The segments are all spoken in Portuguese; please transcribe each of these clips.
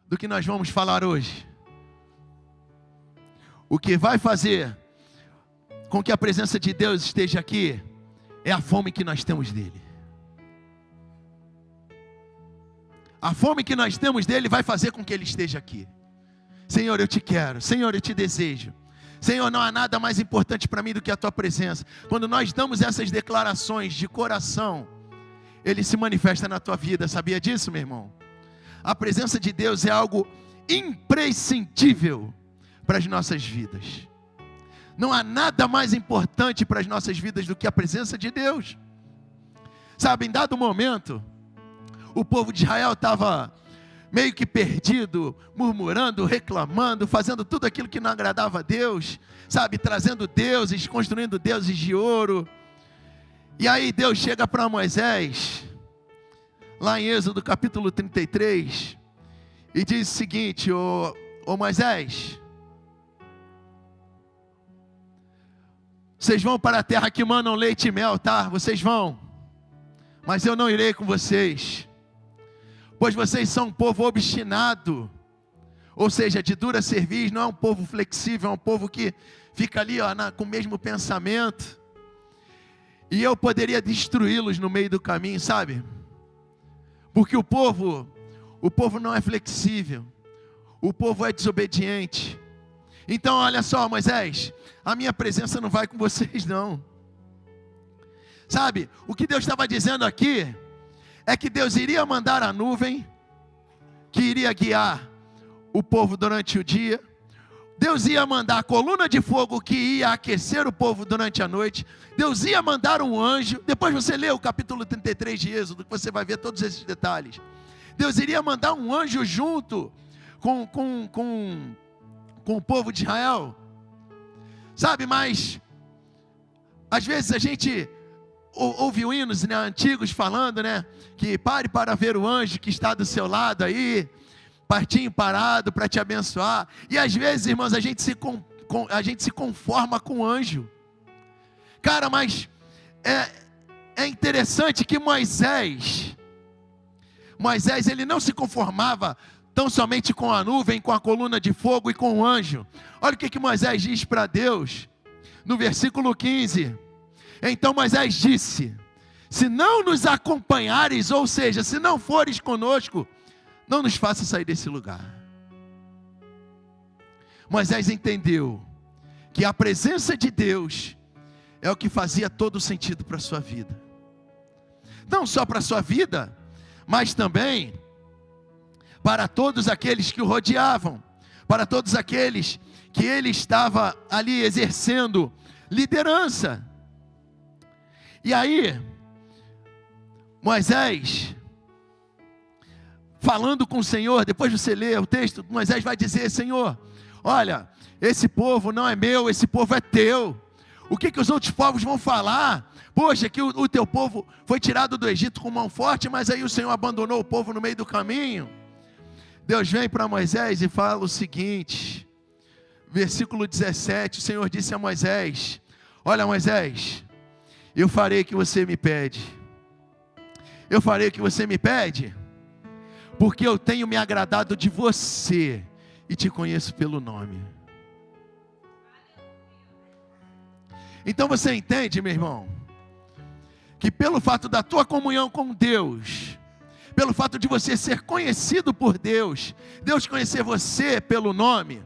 do que nós vamos falar hoje. O que vai fazer com que a presença de Deus esteja aqui é a fome que nós temos dele. A fome que nós temos dele vai fazer com que ele esteja aqui. Senhor, eu te quero. Senhor, eu te desejo. Senhor, não há nada mais importante para mim do que a tua presença. Quando nós damos essas declarações de coração, ele se manifesta na tua vida. Sabia disso, meu irmão? A presença de Deus é algo imprescindível para as nossas vidas. Não há nada mais importante para as nossas vidas do que a presença de Deus. Sabe, em dado momento, o povo de Israel estava meio que perdido, murmurando, reclamando, fazendo tudo aquilo que não agradava a Deus, sabe, trazendo deuses, construindo deuses de ouro. E aí Deus chega para Moisés, lá em Êxodo capítulo 33, e diz o seguinte: ô Moisés, vocês vão para a terra que manam leite e mel, tá? Vocês vão, mas eu não irei com vocês, pois vocês são um povo obstinado, ou seja, de dura cerviz. Não é um povo flexível, é um povo que fica ali com o mesmo pensamento, e eu poderia destruí-los no meio do caminho, sabe? Porque o povo não é flexível, o povo é desobediente. Então olha só, Moisés, a minha presença não vai com vocês não. Sabe, o que Deus estava dizendo aqui é que Deus iria mandar a nuvem, que iria guiar o povo durante o dia. Deus ia mandar a coluna de fogo, que ia aquecer o povo durante a noite. Deus ia mandar um anjo. Depois você lê o capítulo 33 de Êxodo, que você vai ver todos esses detalhes. Deus iria mandar um anjo junto com o povo de Israel. Sabe, mas às vezes a gente ouve hinos, né, antigos falando, né, que pare para ver o anjo que está do seu lado aí, partinho parado para te abençoar. E às vezes, irmãos, a gente se conforma com o anjo. Cara, mas é interessante que Moisés ele não se conformava tão somente com a nuvem, com a coluna de fogo e com o anjo. Olha o que Moisés diz para Deus, no versículo 15. Então Moisés disse: se não nos acompanhares, ou seja, se não fores conosco, não nos faça sair desse lugar. Moisés entendeu que a presença de Deus é o que fazia todo o sentido para a sua vida. Não só para a sua vida, mas também para todos aqueles que o rodeavam, para todos aqueles que ele estava ali exercendo liderança. E aí, Moisés, falando com o Senhor, depois você lê o texto, Moisés vai dizer: Senhor, olha, esse povo não é meu, esse povo é teu. O que os outros povos vão falar? Poxa, que o teu povo foi tirado do Egito com mão forte, mas aí o Senhor abandonou o povo no meio do caminho. Deus vem para Moisés e fala o seguinte, versículo 17, o Senhor disse a Moisés: olha, Moisés, eu farei o que você me pede. Eu farei o que você me pede, porque eu tenho me agradado de você e te conheço pelo nome. Então você entende, meu irmão, que pelo fato da tua comunhão com Deus, pelo fato de você ser conhecido por Deus, Deus conhecer você pelo nome,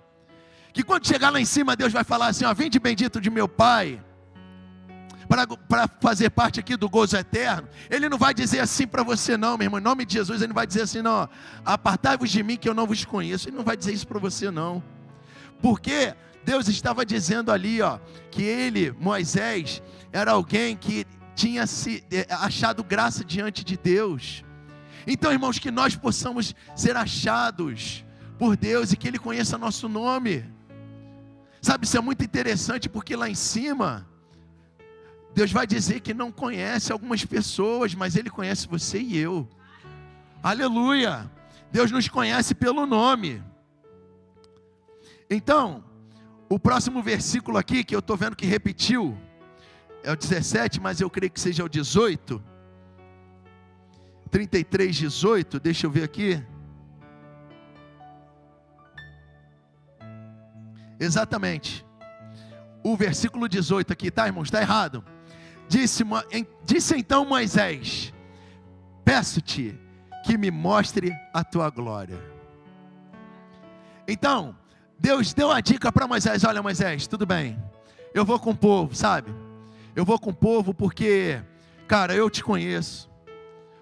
que quando chegar lá em cima, Deus vai falar assim: ó, vinde bendito de meu Pai, para fazer parte aqui do gozo eterno. Ele não vai dizer assim para você não, meu irmão, em nome de Jesus. Ele não vai dizer assim, não, apartai-vos de mim que eu não vos conheço. Ele não vai dizer isso para você não, porque Deus estava dizendo ali, ó, que ele, Moisés, era alguém que tinha se achado graça diante de Deus. Então, irmãos, que nós possamos ser achados por Deus e que Ele conheça nosso nome. Sabe, isso é muito interessante, porque lá em cima Deus vai dizer que não conhece algumas pessoas, mas Ele conhece você e eu. Aleluia! Deus nos conhece pelo nome. Então, o próximo versículo aqui, que eu estou vendo que repetiu, é o 17, mas eu creio que seja o 18. 33, 18, deixa eu ver aqui. Exatamente. O versículo 18 aqui, tá, irmãos? Está errado. Disse então Moisés: peço-te que me mostre a tua glória. Então, Deus deu a dica para Moisés: olha, Moisés, tudo bem, eu vou com o povo, sabe? Eu vou com o povo porque, cara, eu te conheço,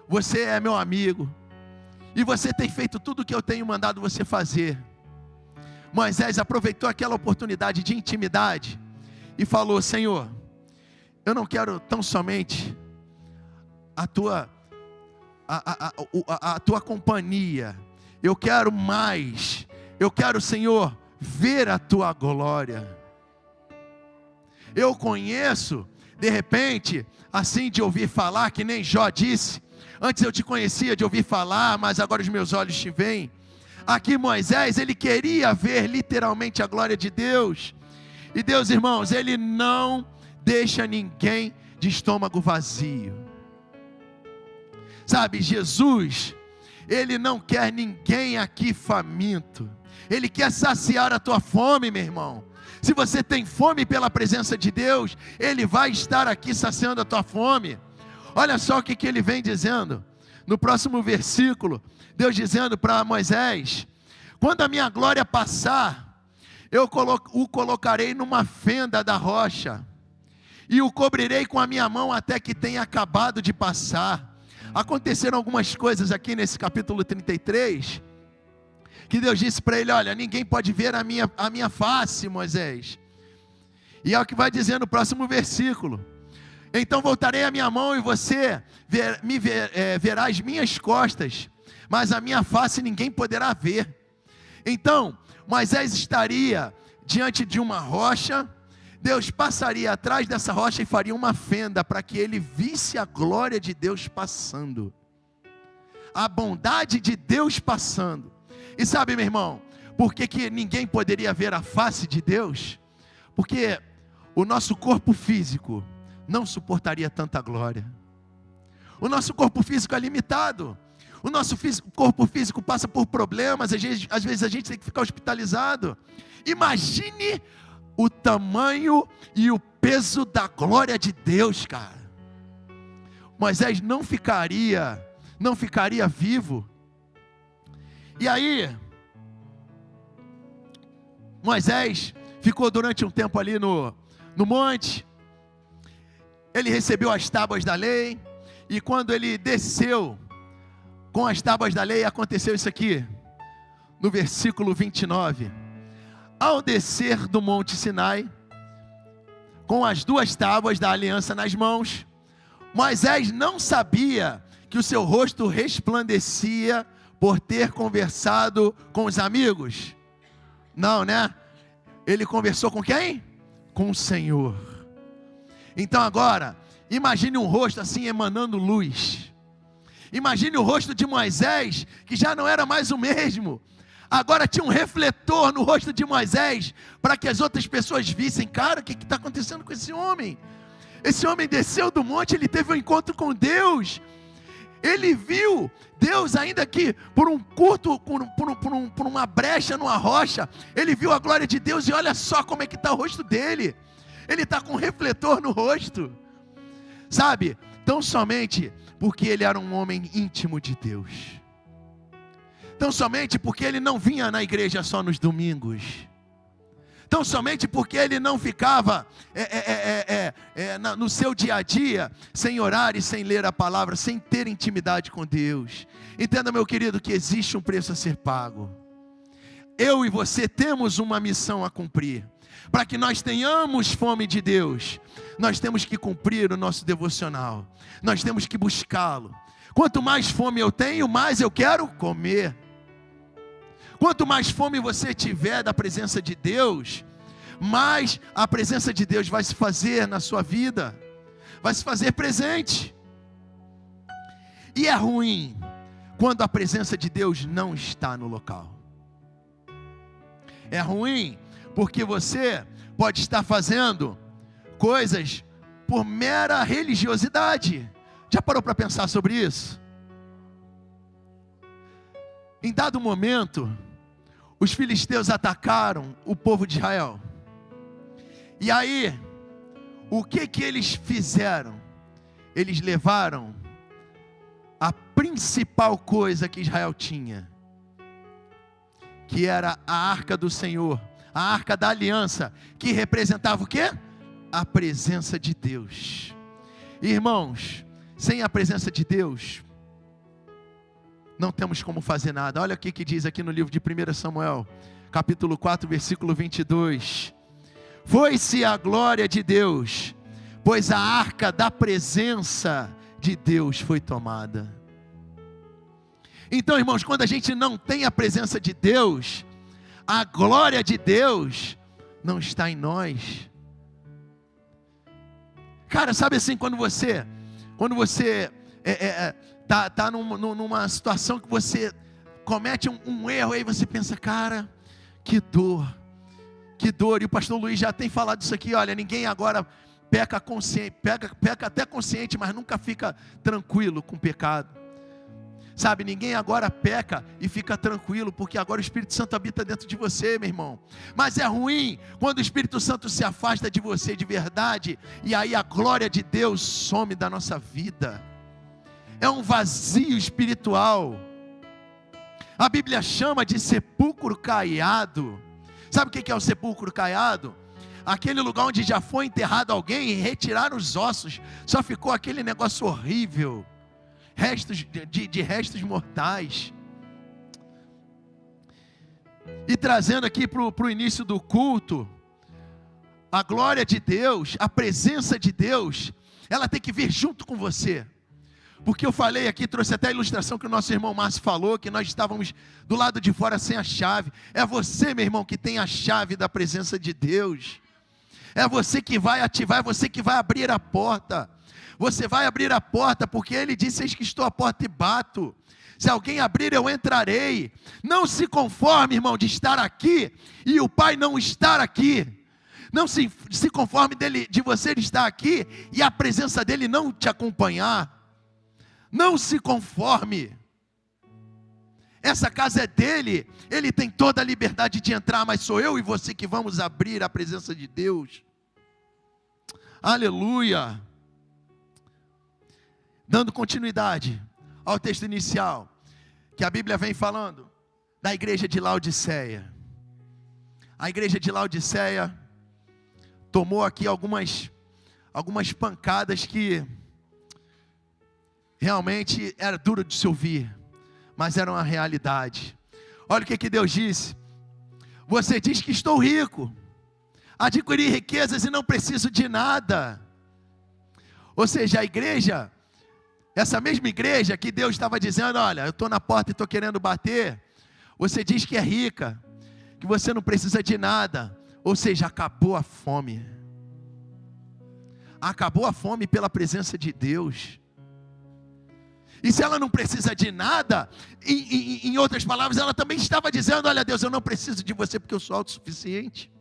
você é meu amigo, e você tem feito tudo o que eu tenho mandado você fazer. Moisés aproveitou aquela oportunidade de intimidade e falou: Senhor, eu não quero tão somente a tua companhia, eu quero mais, eu quero, Senhor, ver a tua glória. Eu conheço, de repente, assim de ouvir falar, que nem Jó disse: antes eu te conhecia de ouvir falar, mas agora os meus olhos te veem. Aqui Moisés, ele queria ver literalmente a glória de Deus. E Deus, irmãos, ele não deixa ninguém de estômago vazio. Sabe, Jesus, ele não quer ninguém aqui faminto. Ele quer saciar a tua fome, meu irmão. Se você tem fome pela presença de Deus, ele vai estar aqui saciando a tua fome. Olha só o que ele vem dizendo no próximo versículo. Deus dizendo para Moisés: quando a minha glória passar, eu o colocarei numa fenda da rocha, e o cobrirei com a minha mão até que tenha acabado de passar. Aconteceram algumas coisas aqui nesse capítulo 33, que Deus disse para ele: olha, ninguém pode ver a minha face, Moisés. E é o que vai dizer no próximo versículo: então voltarei a minha mão e você verá as minhas costas, mas a minha face ninguém poderá ver. Então Moisés estaria diante de uma rocha, Deus passaria atrás dessa rocha e faria uma fenda para que ele visse a glória de Deus passando, a bondade de Deus passando. E sabe, meu irmão, por que ninguém poderia ver a face de Deus? Porque o nosso corpo físico não suportaria tanta glória. O nosso corpo físico é limitado. O nosso corpo físico passa por problemas, às vezes a gente tem que ficar hospitalizado. Imagine o tamanho e o peso da glória de Deus, cara. Moisés não ficaria vivo. E aí, Moisés ficou durante um tempo ali no monte. Ele recebeu as tábuas da lei, e quando ele desceu com as tábuas da lei, aconteceu isso aqui, no versículo 29. Ao descer do monte Sinai, com as 2 tábuas da aliança nas mãos, Moisés não sabia que o seu rosto resplandecia por ter conversado com os amigos. Não, né? Ele conversou com quem? Com o Senhor. Então agora, imagine um rosto assim emanando luz. Imagine o rosto de Moisés, que já não era mais o mesmo. Agora tinha um refletor no rosto de Moisés, para que as outras pessoas vissem: cara, o que está acontecendo com esse homem? Esse homem desceu do monte, ele teve um encontro com Deus. Ele viu Deus, ainda que por um curto, por uma brecha numa rocha, ele viu a glória de Deus, e olha só como é que está o rosto dele. Ele está com um refletor no rosto, sabe? Tão somente porque ele era um homem íntimo de Deus. Tão somente porque ele não vinha na igreja só nos domingos. Tão somente porque ele não ficava no seu dia a dia, sem orar e sem ler a palavra, sem ter intimidade com Deus. Entenda, meu querido, que existe um preço a ser pago. Eu e você temos uma missão a cumprir. Para que nós tenhamos fome de Deus, nós temos que cumprir o nosso devocional. Nós temos que buscá-lo. Quanto mais fome eu tenho, mais eu quero comer. Quanto mais fome você tiver da presença de Deus, mais a presença de Deus vai se fazer na sua vida, vai se fazer presente. E é ruim quando a presença de Deus não está no local. É ruim porque você pode estar fazendo coisas por mera religiosidade. Já parou para pensar sobre isso? Em dado momento, os filisteus atacaram o povo de Israel. E aí, o que eles fizeram? Eles levaram a principal coisa que Israel tinha, que era a arca do Senhor, a arca da aliança, que representava o quê? A presença de Deus. Irmãos, sem a presença de Deus, não temos como fazer nada. Olha o que diz aqui no livro de 1 Samuel, capítulo 4, versículo 22. Foi-se a glória de Deus, pois a arca da presença de Deus foi tomada. Então, irmãos, quando a gente não tem a presença de Deus, a glória de Deus não está em nós. Cara, sabe assim, quando você tá numa situação que você comete um erro, aí você pensa, cara, que dor, e o pastor Luiz já tem falado isso aqui, olha, ninguém agora peca até consciente, mas nunca fica tranquilo com o pecado. Sabe, ninguém agora peca e fica tranquilo, porque agora o Espírito Santo habita dentro de você, meu irmão. Mas é ruim quando o Espírito Santo se afasta de você de verdade, e aí a glória de Deus some da nossa vida. É um vazio espiritual. A Bíblia chama de sepulcro caiado. Sabe o que é o sepulcro caiado? Aquele lugar onde já foi enterrado alguém e retiraram os ossos, só ficou aquele negócio horrível. Restos mortais. E trazendo aqui para o início do culto, a glória de Deus, a presença de Deus, ela tem que vir junto com você. Porque eu falei aqui, trouxe até a ilustração que o nosso irmão Márcio falou, que nós estávamos do lado de fora sem a chave. É você, meu irmão, que tem a chave da presença de Deus. É você que vai ativar, é você que vai abrir a porta. Você vai abrir a porta, porque Ele disse, eis que estou à porta e bato. Se alguém abrir, eu entrarei. Não se conforme, irmão, de estar aqui e o Pai não estar aqui. Não se conforme de você estar aqui e a presença dEle não te acompanhar. Não se conforme. Essa casa é dEle. Ele tem toda a liberdade de entrar, mas sou eu e você que vamos abrir a presença de Deus. Aleluia. Dando continuidade ao texto inicial, que a Bíblia vem falando da igreja de Laodiceia. A igreja de Laodiceia tomou aqui algumas pancadas que realmente era duro de se ouvir, mas era uma realidade. Olha o que Deus disse: você diz que estou rico, adquiri riquezas e não preciso de nada. Ou seja, a igreja, essa mesma igreja que Deus estava dizendo, olha, eu estou na porta e estou querendo bater, você diz que é rica, que você não precisa de nada. Ou seja, acabou a fome. Acabou a fome pela presença de Deus. E se ela não precisa de nada, em outras palavras, ela também estava dizendo, olha Deus, eu não preciso de você porque eu sou autossuficiente.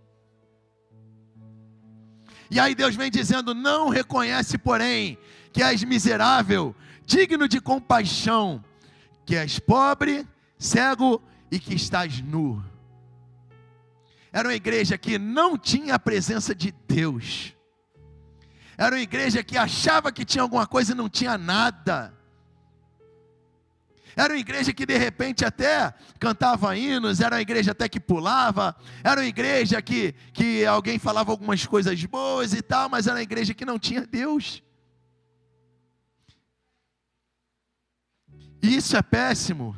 E aí Deus vem dizendo, não reconhece porém que és miserável, digno de compaixão, que és pobre, cego e que estás nu. Era uma igreja que não tinha a presença de Deus. Era uma igreja que achava que tinha alguma coisa e não tinha nada. Era uma igreja que de repente até cantava hinos, era uma igreja até que pulava, era uma igreja que alguém falava algumas coisas boas e tal, mas era uma igreja que não tinha Deus. E isso é péssimo,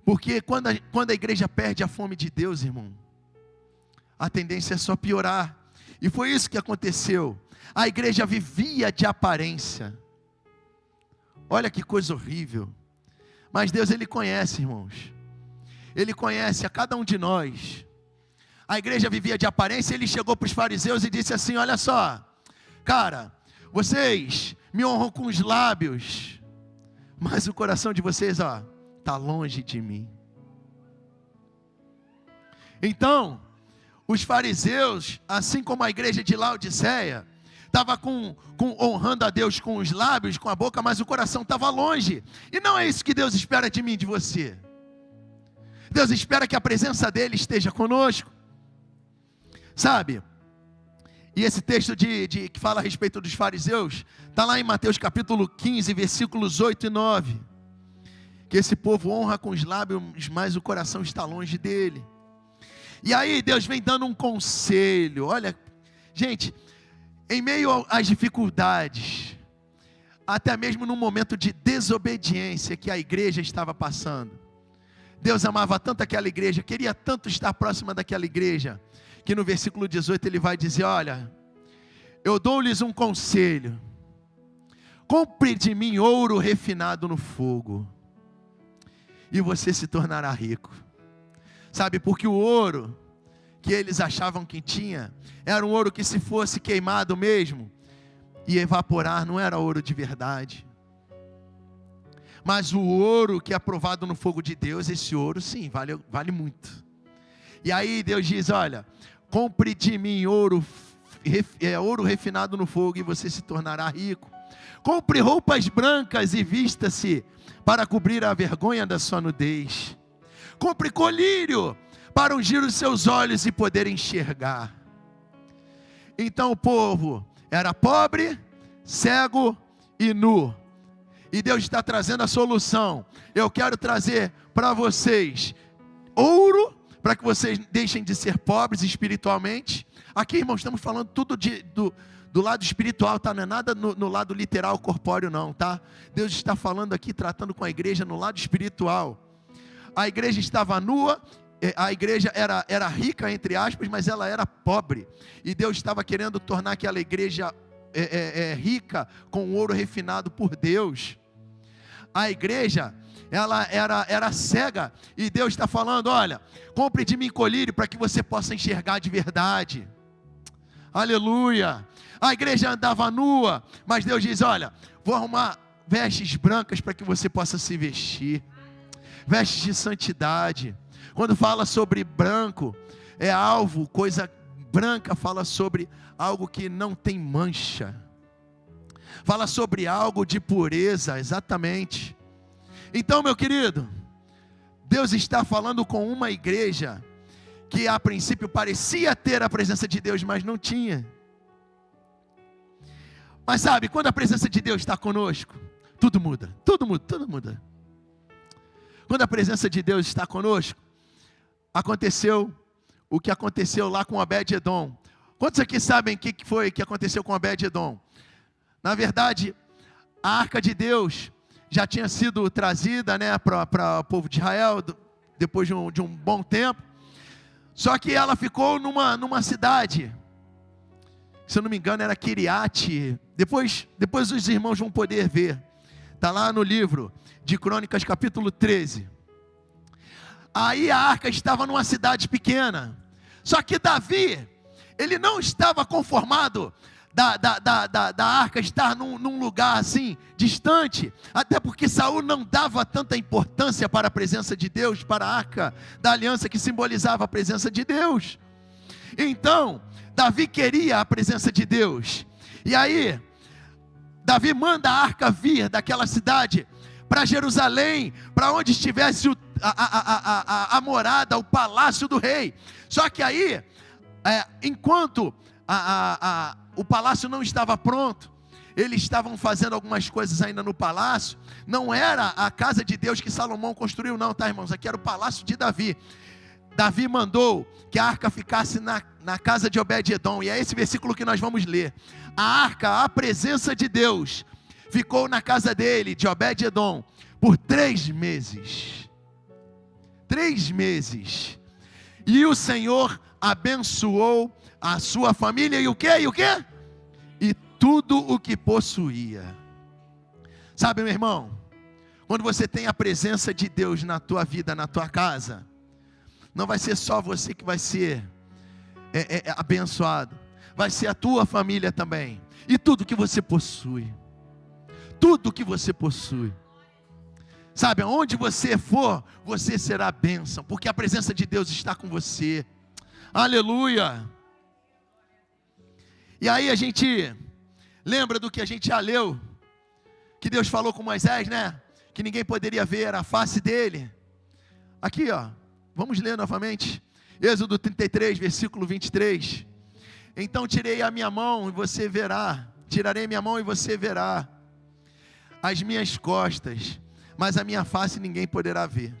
porque quando a igreja perde a fome de Deus, irmão, a tendência é só piorar. E foi isso que aconteceu. A igreja vivia de aparência. Olha que coisa horrível. Mas Deus, Ele conhece, irmãos. Ele conhece a cada um de nós. A igreja vivia de aparência. Ele chegou para os fariseus e disse assim, olha só, cara, vocês me honram com os lábios, mas o coração de vocês, está longe de mim. Então, os fariseus, assim como a igreja de Laodiceia, estava honrando a Deus com os lábios, com a boca, mas o coração estava longe. E não é isso que Deus espera de mim e de você. Deus espera que a presença dele esteja conosco. Sabe? E esse texto que fala a respeito dos fariseus, está lá em Mateus capítulo 15, versículos 8 e 9. Que esse povo honra com os lábios, mas o coração está longe dele. E aí Deus vem dando um conselho. Olha, gente, em meio às dificuldades, até mesmo no momento de desobediência que a igreja estava passando, Deus amava tanto aquela igreja, queria tanto estar próxima daquela igreja, que no versículo 18 ele vai dizer: olha, eu dou-lhes um conselho, compre de mim ouro refinado no fogo, e você se tornará rico. Sabe, porque o ouro que eles achavam que tinha, era um ouro que, se fosse queimado mesmo, ia evaporar, não era ouro de verdade. Mas o ouro que é provado no fogo de Deus, esse ouro sim, vale muito. E aí Deus diz: olha, compre de mim ouro refinado no fogo, e você se tornará rico. Compre roupas brancas e vista-se para cobrir a vergonha da sua nudez. Compre colírio para ungir os seus olhos e poder enxergar. Então o povo era pobre, cego e nu. E Deus está trazendo a solução. Eu quero trazer para vocês ouro, para que vocês deixem de ser pobres espiritualmente. Aqui, irmãos, estamos falando tudo do lado espiritual, tá? Não é nada no lado literal, corpóreo não, tá? Deus está falando aqui, tratando com a igreja no lado espiritual. A igreja estava nua, a igreja era rica, entre aspas, mas ela era pobre. E Deus estava querendo tornar aquela igreja rica, com ouro refinado por Deus. A igreja, ela era cega, e Deus está falando: olha, compre de mim colírio para que você possa enxergar de verdade. Aleluia. A igreja andava nua, mas Deus diz: olha, vou arrumar vestes brancas para que você possa se vestir, vestes de santidade. Quando fala sobre branco, é alvo, coisa branca, fala sobre algo que não tem mancha, fala sobre algo de pureza, exatamente. Então, meu querido, Deus está falando com uma igreja que a princípio parecia ter a presença de Deus, mas não tinha. Mas sabe, quando a presença de Deus está conosco, tudo muda, tudo muda, tudo muda. Quando a presença de Deus está conosco, aconteceu o que aconteceu lá com Obed-Edom. Quantos aqui sabem o que foi que aconteceu com Obed-Edom? Na verdade, a arca de Deus já tinha sido trazida, né, para o povo de Israel, depois de um bom tempo. Só que ela ficou numa cidade, se eu não me engano era Kiriate. Depois os irmãos vão poder ver. Está lá no livro de Crônicas capítulo 13. Aí a arca estava numa cidade pequena. Só que Davi, ele não estava conformado da arca estar num lugar assim, distante. Até porque Saul não dava tanta importância para a presença de Deus, para a arca da aliança que simbolizava a presença de Deus. Então, Davi queria a presença de Deus. E aí, Davi manda a arca vir daquela cidade para Jerusalém, para onde estivesse a morada, o palácio do rei. Só que aí, enquanto o palácio não estava pronto, eles estavam fazendo algumas coisas ainda no palácio. Não era a casa de Deus que Salomão construiu não, tá, irmãos? Aqui era o palácio de Davi. Davi mandou que a arca ficasse na casa de Obed-Edom, e é esse versículo que nós vamos ler. A arca, a presença de Deus, ficou na casa dele, de Obed-Edom, por 3 meses. 3 meses. E o Senhor abençoou a sua família, e o quê? E o quê? E tudo o que possuía. Sabe, meu irmão, quando você tem a presença de Deus na tua vida, na tua casa, não vai ser só você que vai ser abençoado, vai ser a tua família também, e tudo que você possui. Tudo que você possui. Sabe, aonde você for, você será bênção, porque a presença de Deus está com você. Aleluia. E aí a gente lembra do que a gente já leu, que Deus falou com Moisés, né? Que ninguém poderia ver a face dele. Aqui, ó, Vamos ler novamente. Êxodo 33, versículo 23. Então tirei a minha mão e você verá. Tirarei minha mão e você verá as minhas costas, mas a minha face ninguém poderá ver.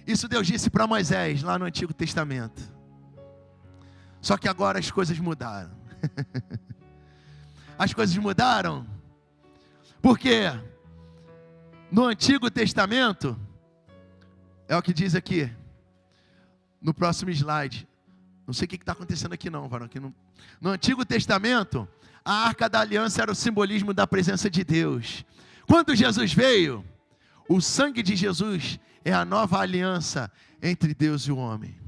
Isso Deus disse para Moisés lá no Antigo Testamento. Só que agora as coisas mudaram. As coisas mudaram porque no Antigo Testamento, é o que diz aqui no próximo slide. Não sei o que está acontecendo aqui não, varão. No Antigo Testamento, a Arca da Aliança era o simbolismo da presença de Deus. Quando Jesus veio, o sangue de Jesus é a nova aliança entre Deus e o homem.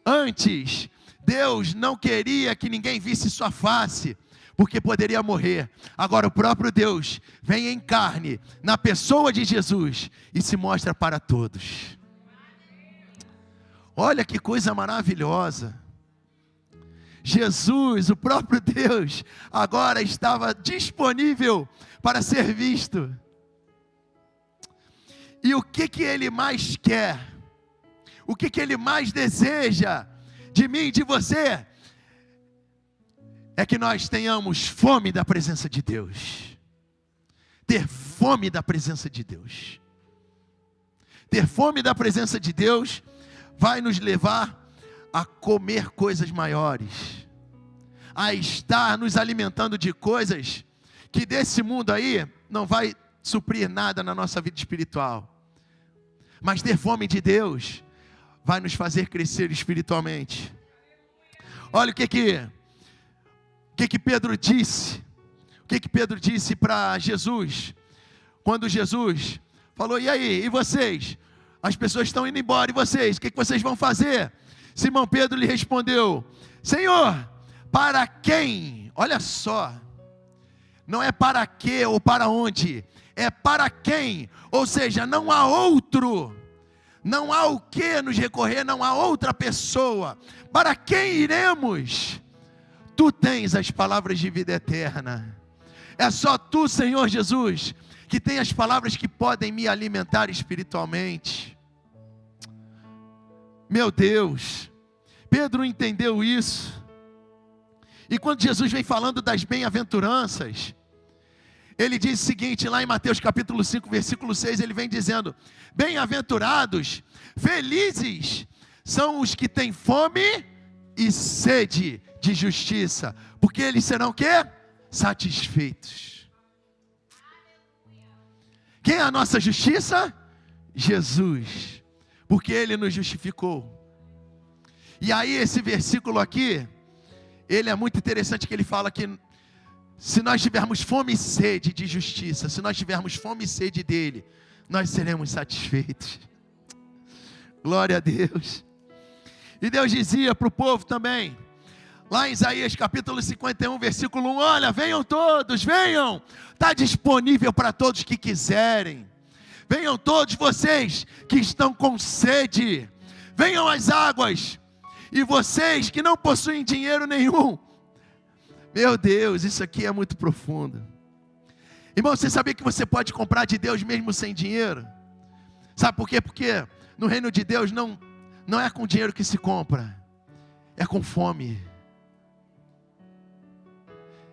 Antes, Deus não queria que ninguém visse sua face, porque poderia morrer. Agora o próprio Deus vem em carne, na pessoa de Jesus, e se mostra para todos. Olha que coisa maravilhosa. Jesus, o próprio Deus, agora estava disponível para ser visto. E o que Ele mais quer? O que Ele mais deseja de mim e de você? É que nós tenhamos fome da presença de Deus. Ter fome da presença de Deus. Ter fome da presença de Deus vai nos levar a comer coisas maiores, a estar nos alimentando de coisas que desse mundo aí não vai suprir nada na nossa vida espiritual. Mas ter fome de Deus vai nos fazer crescer espiritualmente. Olha o que Pedro disse. O que Pedro disse para Jesus? Quando Jesus falou: e aí, e vocês? As pessoas estão indo embora, e vocês? O que vocês vão fazer? Simão Pedro lhe respondeu: Senhor, para quem? Olha só, não é para quê ou para onde, é para quem. Ou seja, não há outro, não há o que nos recorrer, não há outra pessoa. Para quem iremos? Tu tens as palavras de vida eterna. É só tu, Senhor Jesus, que tem as palavras que podem me alimentar espiritualmente. Meu Deus, Pedro entendeu isso. E quando Jesus vem falando das bem-aventuranças, ele diz o seguinte, lá em Mateus capítulo 5, versículo 6, ele vem dizendo: bem-aventurados, felizes são os que têm fome e sede de justiça, porque eles serão o quê? Satisfeitos. Quem é a nossa justiça? Jesus, porque Ele nos justificou. E aí esse versículo aqui, ele é muito interessante, que ele fala que se nós tivermos fome e sede de justiça, se nós tivermos fome e sede dEle, nós seremos satisfeitos. Glória a Deus. E Deus dizia para o povo também, lá em Isaías capítulo 51, versículo 1, olha, venham todos, venham, está disponível para todos que quiserem. Venham todos vocês que estão com sede, venham às águas, e vocês que não possuem dinheiro nenhum. Meu Deus, isso aqui é muito profundo. Irmão, você sabia que você pode comprar de Deus mesmo sem dinheiro? Sabe por quê? Porque no reino de Deus não é com dinheiro que se compra, é com fome.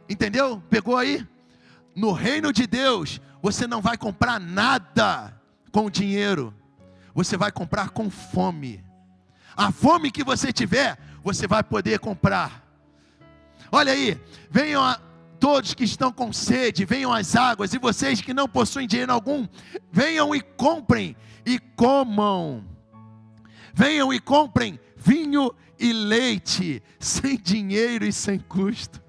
Entendeu? Pegou aí? No reino de Deus, você não vai comprar nada com dinheiro, você vai comprar com fome. A fome que você tiver, você vai poder comprar. Olha aí, venham todos que estão com sede, venham às águas, e vocês que não possuem dinheiro algum, venham e comprem e comam. Venham e comprem vinho e leite, sem dinheiro e sem custo.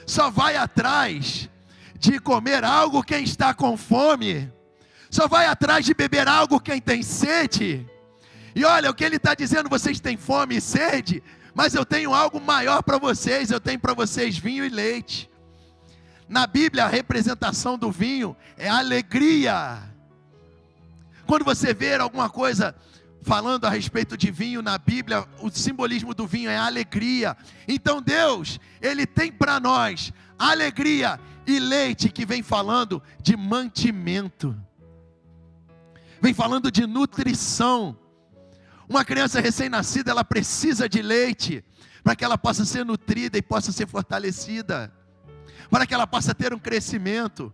Só vai atrás de comer algo quem está com fome. Só vai atrás de beber algo quem tem sede. E olha o que ele está dizendo: vocês têm fome e sede, mas eu tenho algo maior para vocês. Eu tenho para vocês vinho e leite. Na Bíblia, a representação do vinho é alegria. Quando você ver alguma coisa falando a respeito de vinho na Bíblia, o simbolismo do vinho é alegria. Então Deus, Ele tem para nós alegria e leite, que vem falando de mantimento. vem falando de nutrição. Uma criança recém-nascida, ela precisa de leite, para que ela possa ser nutrida e possa ser fortalecida, para que ela possa ter um crescimento.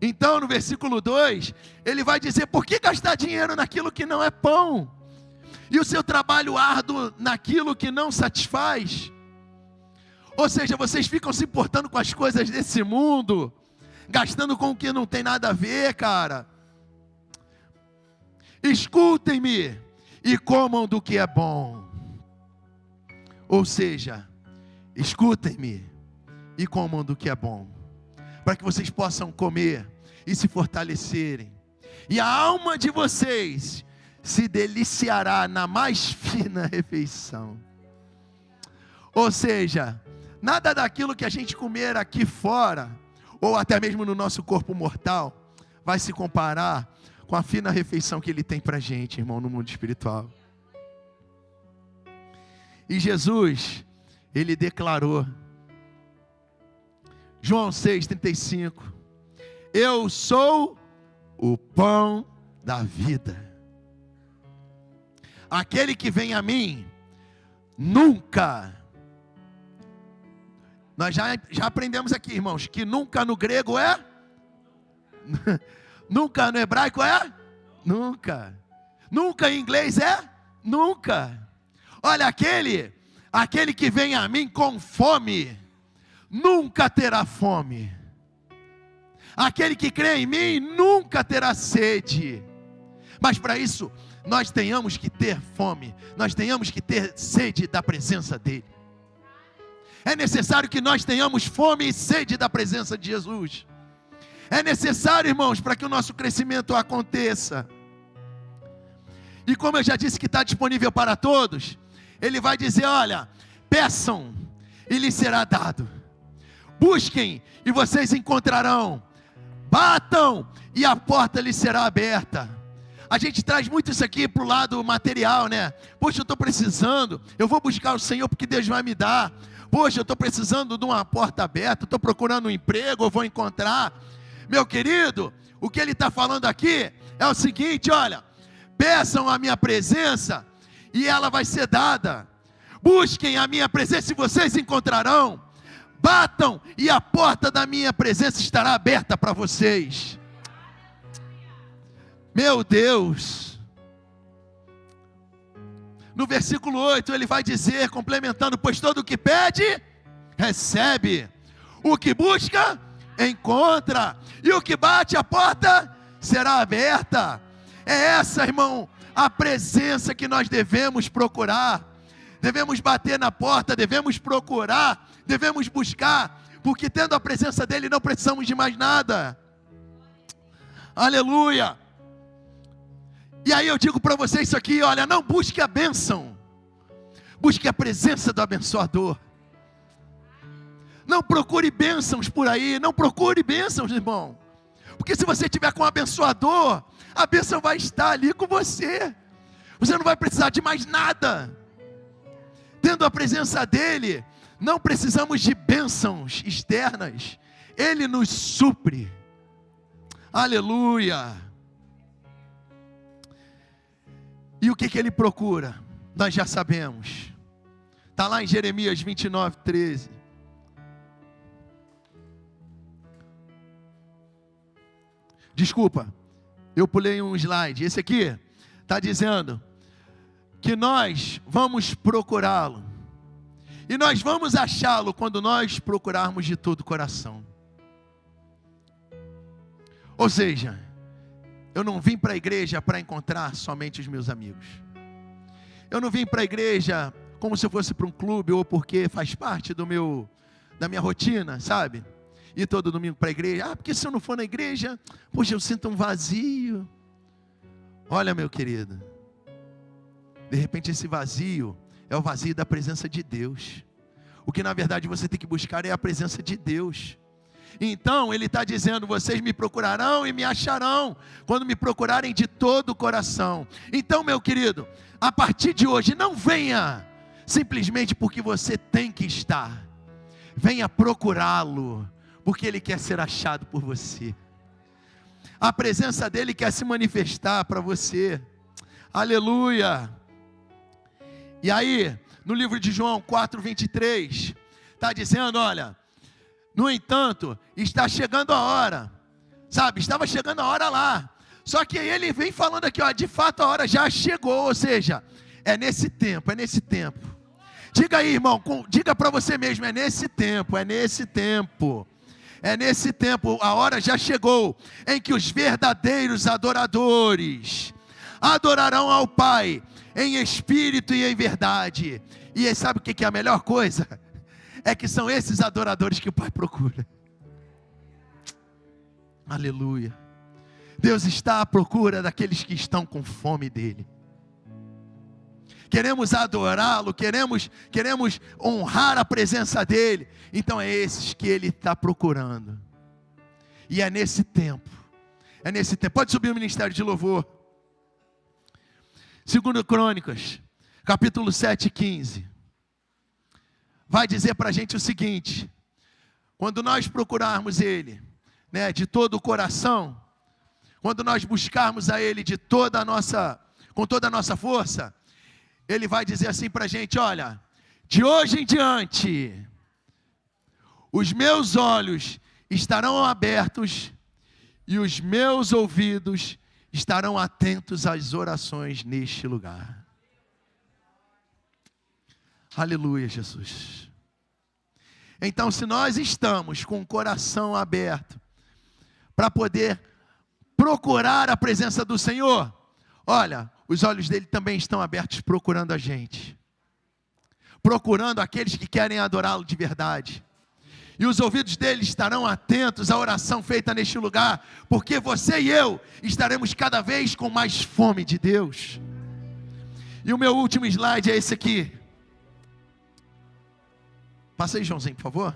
Então no versículo 2, ele vai dizer, por que gastar dinheiro naquilo que não é pão? E o seu trabalho árduo naquilo que não satisfaz? Ou seja, vocês ficam se importando com as coisas desse mundo, gastando com o que não tem nada a ver, cara. Escutem-me e comam do que é bom. Ou seja, escutem-me e comam do que é bom, para que vocês possam comer e se fortalecerem. E a alma de vocês se deliciará na mais fina refeição. Ou seja, nada daquilo que a gente comer aqui fora, ou até mesmo no nosso corpo mortal, vai se comparar com a fina refeição que Ele tem para a gente, irmão, no mundo espiritual. E Jesus, Ele declarou, João 6,35, eu sou o pão da vida. Aquele que vem a mim, nunca, nós já aprendemos aqui, irmãos, que nunca no grego é, nunca no hebraico é, nunca, nunca em inglês é, nunca. Olha, aquele que vem a mim com fome, nunca terá fome. Aquele que crê em mim, nunca terá sede. Mas para isso, nós tenhamos que ter fome, nós tenhamos que ter sede da presença dEle. É necessário que nós tenhamos fome e sede da presença de Jesus. É necessário, irmãos, para que o nosso crescimento aconteça. E como eu já disse que está disponível para todos, Ele vai dizer, olha, peçam e lhes será dado. Busquem e vocês encontrarão. Batam e a porta lhes será aberta. A gente traz muito isso aqui para o lado material, né? Poxa, eu estou precisando, eu vou buscar o Senhor porque Deus vai me dar. Poxa, eu estou precisando de uma porta aberta, estou procurando um emprego, eu vou encontrar. Meu querido, o que Ele está falando aqui é o seguinte, olha, peçam a minha presença e ela vai ser dada. Busquem a minha presença e vocês encontrarão. Batam e a porta da minha presença estará aberta para vocês. Meu Deus. No versículo 8 ele vai dizer, complementando, pois todo o que pede, recebe. O que busca, encontra. E o que bate, a porta será aberta. É essa, irmão, a presença que nós devemos procurar. Devemos bater na porta, devemos procurar, devemos buscar, porque tendo a presença dEle não precisamos de mais nada. Aleluia. E aí eu digo para vocês isso aqui, olha, não busque a bênção, busque a presença do abençoador. Não procure bênçãos por aí, não procure bênçãos, irmão, porque se você estiver com o abençoador, a bênção vai estar ali com você, você não vai precisar de mais nada. Tendo a presença dEle, não precisamos de bênçãos externas, Ele nos supre. Aleluia. E o que Ele procura? Nós já sabemos. Está lá em Jeremias 29:13. Desculpa, eu pulei um slide. Esse aqui está dizendo que nós vamos procurá-lo. E nós vamos achá-lo quando nós procurarmos de todo o coração. Ou seja, eu não vim para a igreja para encontrar somente os meus amigos. Eu não vim para a igreja como se eu fosse para um clube ou porque faz parte da minha rotina, sabe? Ir todo domingo para a igreja. Porque se eu não for na igreja, poxa, eu sinto um vazio. Olha, meu querido, de repente esse vazio é o vazio da presença de Deus. O que na verdade você tem que buscar é a presença de Deus. Então Ele está dizendo, vocês me procurarão e me acharão, quando me procurarem de todo o coração. Então, meu querido, a partir de hoje, não venha simplesmente porque você tem que estar. Venha procurá-lo, porque Ele quer ser achado por você. A presença dele quer se manifestar para você. Aleluia. E aí, no livro de João 4:23, está dizendo, olha, no entanto, está chegando a hora, sabe, estava chegando a hora lá, só que ele vem falando aqui, ó, de fato a hora já chegou, ou seja, é nesse tempo, diga aí, irmão, diga para você mesmo, é nesse tempo, a hora já chegou, em que os verdadeiros adoradores adorarão ao Pai, em espírito e em verdade. E sabe o que é a melhor coisa? É que são esses adoradores que o Pai procura. Aleluia. Deus está à procura daqueles que estão com fome dEle. Queremos adorá-lo, queremos honrar a presença dEle. Então é esses que Ele está procurando. E é nesse tempo. Pode subir o ministério de louvor. 2 Crônicas, capítulo 7:15. Vai dizer para a gente o seguinte: quando nós procurarmos Ele, né, de todo o coração, quando nós buscarmos a Ele com toda a nossa força, Ele vai dizer assim para a gente: olha, de hoje em diante, os meus olhos estarão abertos e os meus ouvidos estarão atentos às orações neste lugar. Aleluia, Jesus. Então, se nós estamos com o coração aberto para poder procurar a presença do Senhor, olha, os olhos dele também estão abertos procurando a gente, procurando aqueles que querem adorá-lo de verdade. E os ouvidos dele estarão atentos à oração feita neste lugar, porque você e eu estaremos cada vez com mais fome de Deus. E o meu último slide é esse aqui. Passa aí, Joãozinho, por favor.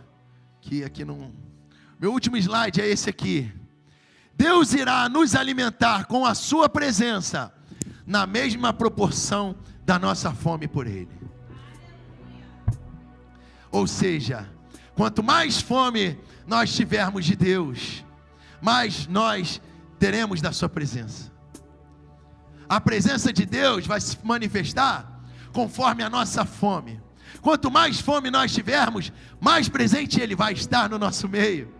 Que aqui não... Meu último slide é esse aqui. Deus irá nos alimentar com a sua presença, na mesma proporção da nossa fome por Ele. Ou seja, quanto mais fome nós tivermos de Deus, mais nós teremos da sua presença. A presença de Deus vai se manifestar conforme a nossa fome. Quanto mais fome nós tivermos, mais presente Ele vai estar no nosso meio.